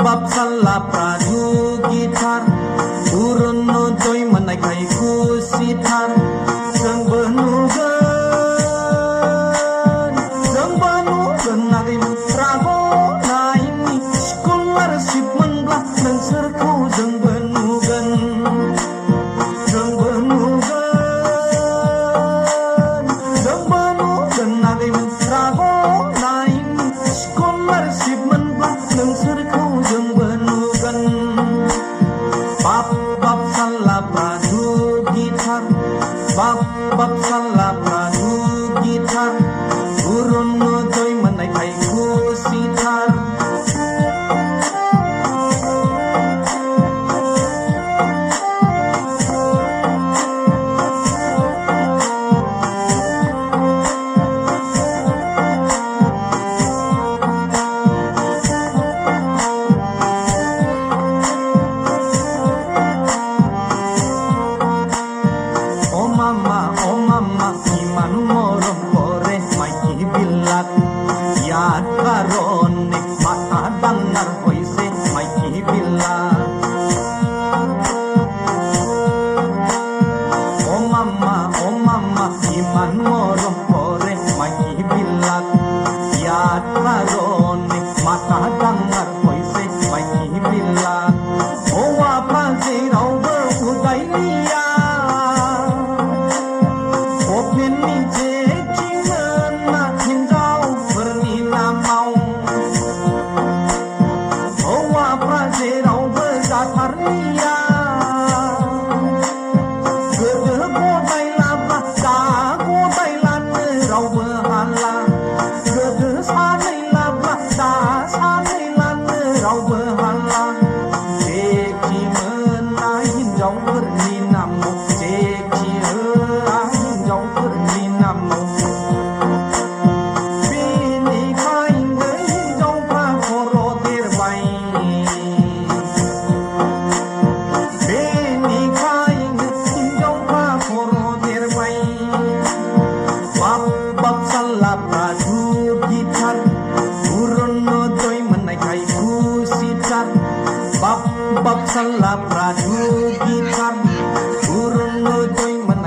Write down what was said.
bab salah pradu gitar urun no joy manai kai kusitar sang benugan nagi rago naini scholarship menblah nengserku sang benugan nagi rago naini scholarship menblah nengserku sang benugan bab salah pradu gitar bab salah pradu gitar urun no joy manai kai kusitar oh mama iman morom kore maiki bilat yad karon nikmat adangar hoise maiki bilat oh mama iman morom kore maiki bilat yad karon nikmat adangar hoise maiki bilat oh apa zirau berudai liya bab salah pradu gitar urun no joy manai kai kusitar bab salah pradu gitar